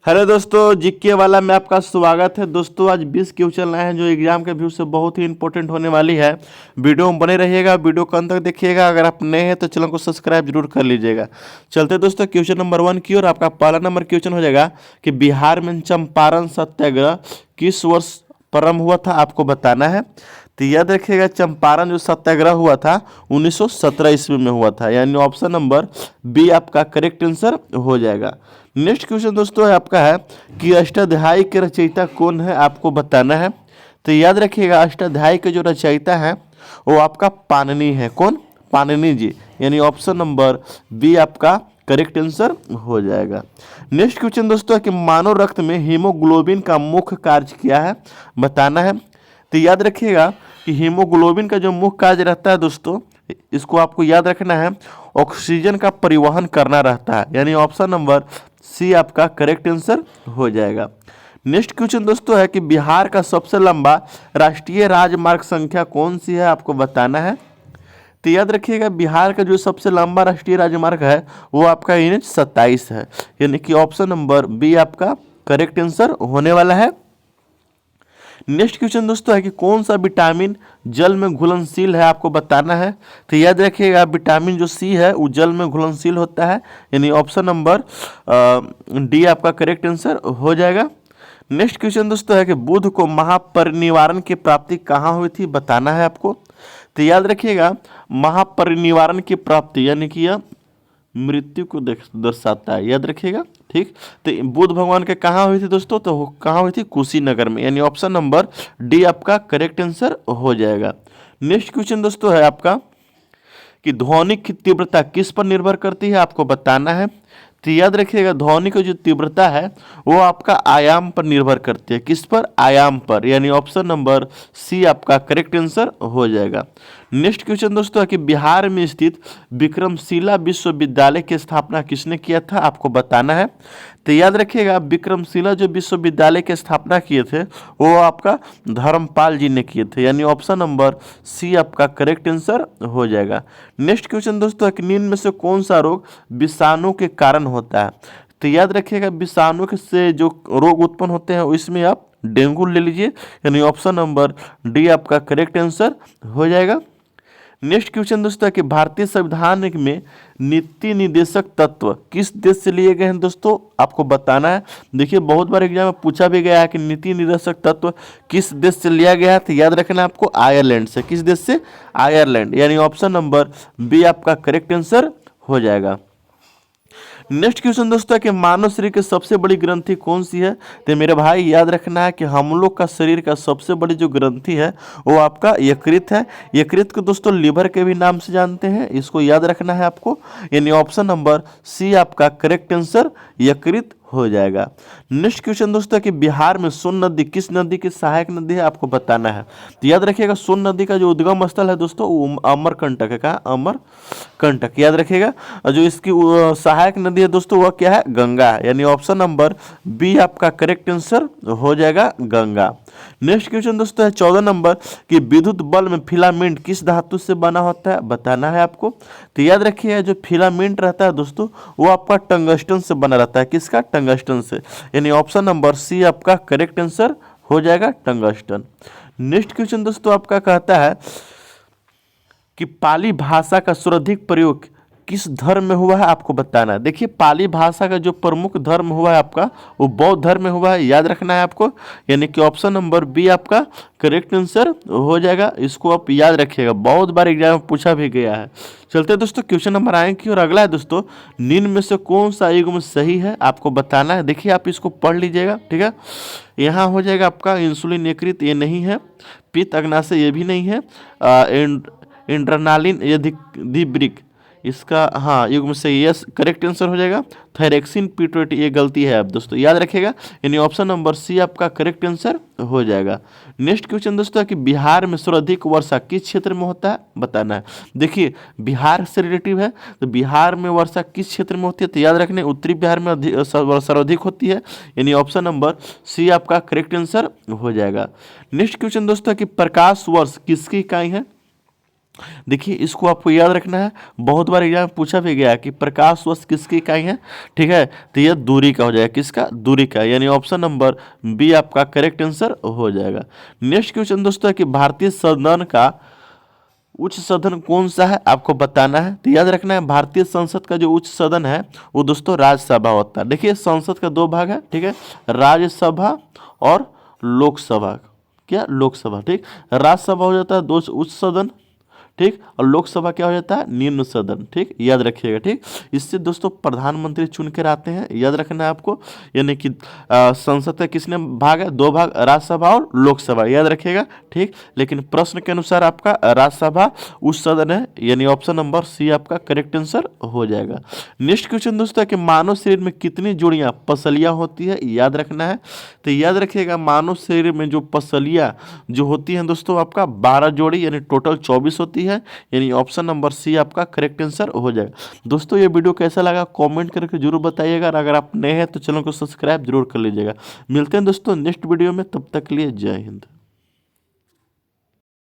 Hello दोस्तों, GK वाला में आपका स्वागत है। दोस्तों आज 20 क्वेश्चन लाए हैं जो एग्जाम के व्यू से बहुत ही इंपॉर्टेंट होने वाली है। वीडियो में बने रहिएगा, वीडियो को अंत तक देखिएगा। अगर आप नए हैं तो चैनल को सब्सक्राइब जरूर कर लीजिएगा। चलते दोस्तों क्वेश्चन नंबर 1 की ओर। आपका पहला नंबर क्वेश्चन हो जाएगा कि बिहार में चंपारण सत्याग्रह किस वर्ष प्रारंभ हुआ था, आपको बताना है। तो याद रखिएगा, चंपारण जो सत्याग्रह हुआ था 1917 ईस्वी में हुआ था, यानी ऑप्शन नंबर बी आपका करेक्ट आंसर हो जाएगा। नेक्स्ट क्वेश्चन दोस्तों है आपका है कि अष्टाध्यायी के रचयिता कौन है, आपको बताना है। तो याद रखिएगा, अष्टाध्यायी के जो रचयिता है वो आपका पाणिनि है। कौन? पाणिनि जी, यानी ऑप्शन नंबर बी आपका करेक्ट आंसर हो जाएगा। नेक्स्ट क्वेश्चन दोस्तों है कि मानव रक्त में हीमोग्लोबिन का मुख्य कार्य क्या है, बताना है। तो याद रखिएगा कि हीमोग्लोबिन का जो मुख्य कार्य रहता है दोस्तों, इसको आपको याद रखना है, ऑक्सीजन का परिवहन करना रहता है, यानी ऑप्शन नंबर सी आपका करेक्ट आंसर हो जाएगा। नेक्स्ट क्वेश्चन दोस्तों है कि बिहार का सबसे लंबा राष्ट्रीय राजमार्ग संख्या कौन सी है, आपको बताना है। तो याद रखिएगा, बिहार का जो सबसे लंबा राष्ट्रीय राजमार्ग है वो आपका NH 27 है, यानी कि ऑप्शन नंबर बी आपका करेक्ट आंसर होने वाला है। नेक्स्ट क्वेश्चन दोस्तों है कि कौन सा विटामिन जल में घुलनशील है, आपको बताना है। तो याद रखिएगा, विटामिन जो सी है वो जल में घुलनशील होता है, यानी ऑप्शन नंबर डी आपका करेक्ट आंसर हो जाएगा। नेक्स्ट क्वेश्चन दोस्तों है कि बुध को महापरिनिर्वाण की प्राप्ति कहाँ हुई थी, बताना है आपको। तो याद रखिएगा, महापरिनिर्वाण की प्राप्ति यानी कि यह मृत्यु को दर्शाता है, याद रखिएगा। ठीक, तो बुद्ध भगवान के कहाँ हुई थी दोस्तों, तो कहाँ हुई थी? कुशीनगर में, यानी ऑप्शन नंबर डी आपका करेक्ट आंसर हो जाएगा। नेक्स्ट क्वेश्चन दोस्तों है आपका कि ध्वनि की तीव्रता किस पर निर्भर करती है, आपको बताना है। तो याद रखिएगा, ध्वनि की जो तीव्रता है वो आपका आयाम पर निर्भर करती है। किस पर? आयाम पर, यानी ऑप्शन नंबर सी आपका करेक्ट आंसर हो जाएगा। नेक्स्ट क्वेश्चन दोस्तों है कि बिहार में स्थित विक्रमशिला विश्वविद्यालय की स्थापना किसने किया था, आपको बताना है। तो याद रखिएगा, विक्रमशिला जो विश्वविद्यालय की स्थापना किए थे वो आपका धर्मपाल जी ने किए थे, यानी ऑप्शन नंबर सी आपका करेक्ट आंसर हो जाएगा। नेक्स्ट क्वेश्चन दोस्तों है कि निम्न में से कौन सा रोग विषाणु के कारण होता है। तो याद रखिएगा, विषाणु से जो रोग उत्पन्न होते हैं इसमें आप डेंगू ले लीजिए, यानी ऑप्शन नंबर डी आपका करेक्ट आंसर हो जाएगा। नेक्स्ट क्वेश्चन दोस्तों है कि भारतीय संविधान में नीति निर्देशक तत्व किस देश से लिए गए हैं, दोस्तों आपको बताना है। देखिए, बहुत बार एग्जाम में पूछा भी गया है कि नीति निर्देशक तत्व किस देश से लिया गया है। तो याद रखना है आपको, आयरलैंड से। किस देश से? आयरलैंड, यानी ऑप्शन नंबर बी आपका करेक्ट आंसर हो जाएगा। नेक्स्ट क्वेश्चन दोस्तों है कि मानव शरीर की सबसे बड़ी ग्रंथि कौन सी है। तो मेरे भाई याद रखना है कि हम लोग का शरीर का सबसे बड़ी जो ग्रंथि है वो आपका यकृत है। यकृत को दोस्तों लिवर के भी नाम से जानते हैं, इसको याद रखना है आपको, यानी ऑप्शन नंबर सी आपका करेक्ट आंसर यकृत हो जाएगा। नेक्स्ट क्वेश्चन दोस्तों है कि बिहार में सोन नदी किस नदी की सहायक नदी है, आपको बताना है। तो याद रखिएगा, सोन नदी का जो उद्गम स्थल है दोस्तों वो अमरकंटक है। कहा? अमरकंटक, याद रखिएगा। और जो इसकी सहायक नदी है दोस्तों वह क्या है? गंगा है, यानी ऑप्शन नंबर बी आपका करेक्ट आंसर हो जाएगा, गंगा। नेक्स्ट क्वेश्चन दोस्तों है 14 नंबर कि विद्युत बल्ब में फिलामेंट किस धातु से बना होता है, बताना है आपको। तो याद रखिए, जो फिलामेंट रहता है दोस्तों वो आपका टंगस्टन से बना रहता है। किसका? टंगस्टन से, यानी ऑप्शन नंबर सी आपका करेक्ट आंसर हो जाएगा, टंगस्टन। नेक्स्ट क्वेश्चन दोस्तों आपका कहता है कि पाली भाषा का सर्वाधिक प्रयोग किस धर्म में हुआ है, आपको बताना है। देखिए, पाली भाषा का जो प्रमुख धर्म हुआ है आपका वो बौद्ध धर्म में हुआ है, याद रखना है आपको, यानी कि ऑप्शन नंबर बी आपका करेक्ट आंसर हो जाएगा। इसको आप याद रखिएगा, बहुत बार एग्जाम में पूछा भी गया है। चलते दोस्तों क्वेश्चन नंबर आए की और अगला है दोस्तों, निम्न में से कौन सा युग्म सही है, आपको बताना है। देखिए, आप इसको पढ़ लीजिएगा, ठीक है। यहाँ हो जाएगा आपका इंसुलिन यकृत, ये नहीं है। पित्त अग्नाशय, ये भी नहीं है। इंड्रानालिन, ये दिब्रिक, इसका हाँ युग्म से यस करेक्ट आंसर हो जाएगा। थायरेक्सिन पिट्यूटरी, ये गलती है आप दोस्तों, याद रखिएगा, यानी ऑप्शन नंबर सी आपका करेक्ट आंसर हो जाएगा। नेक्स्ट क्वेश्चन दोस्तों है कि बिहार में सर्वाधिक वर्षा किस क्षेत्र में होता है, बताना है। देखिए, बिहार से रिलेटिव है, तो बिहार में वर्षा किस क्षेत्र में होती है। तो याद रखने, उत्तरी बिहार में सर्वाधिक होती है, यानी ऑप्शन नंबर सी आपका करेक्ट आंसर हो जाएगा। नेक्स्ट क्वेश्चन दोस्तों है कि प्रकाश वर्ष किसकी इकाई है, देखिए इसको आपको याद रखना है, बहुत बार एग्जाम में पूछा भी गया है कि प्रकाश वर्ष किसकी इकाई है, ठीक है, तो यह दूरी का हो जाएगा, किसका, दूरी का, यानी ऑप्शन नंबर बी आपका करेक्ट आंसर हो जाएगा। नेक्स्ट क्वेश्चन दोस्तों है कि भारतीय सदन का उच्च सदन कौन सा है, आपको बताना है। तो याद रखना है भारतीय संसद का जो उच्च सदन है वो दोस्तों राज्यसभा होता है। देखिए संसद का दो भाग है, ठीक है, राज्यसभा और लोकसभा, क्या, लोकसभा, ठीक। राज्यसभा हो जाता है दो उच्च सदन, ठीक, और लोकसभा क्या हो जाता है, निम्न सदन, ठीक, याद रखिएगा, ठीक। इससे दोस्तों प्रधानमंत्री चुन कर आते हैं, याद रखना है आपको, यानी कि संसद का किसने भाग है, दो भाग, राज्यसभा और लोकसभा, याद रखिएगा, ठीक। लेकिन प्रश्न के अनुसार आपका राज्यसभा उच्च सदन है, यानी ऑप्शन नंबर सी आपका करेक्ट आंसर हो जाएगा। नेक्स्ट क्वेश्चन दोस्तों है कि मानव शरीर में कितनी जोड़ियां पसलियां होती है, याद रखना है। तो याद रखिएगा मानव शरीर में जो पसलियां जो होती हैं दोस्तों आपका 12 जोड़ी, यानी टोटल 24 होती है, यानी ऑप्शन नंबर सी आपका करेक्ट आंसर हो जाएगा। दोस्तों ये वीडियो कैसा लगा कमेंट करके जरूर बताइएगा, और अगर आप नए हैं तो चैनल को सब्सक्राइब जरूर कर लीजिएगा। मिलते हैं दोस्तों नेक्स्ट वीडियो में, तब तक के लिए जय हिंद।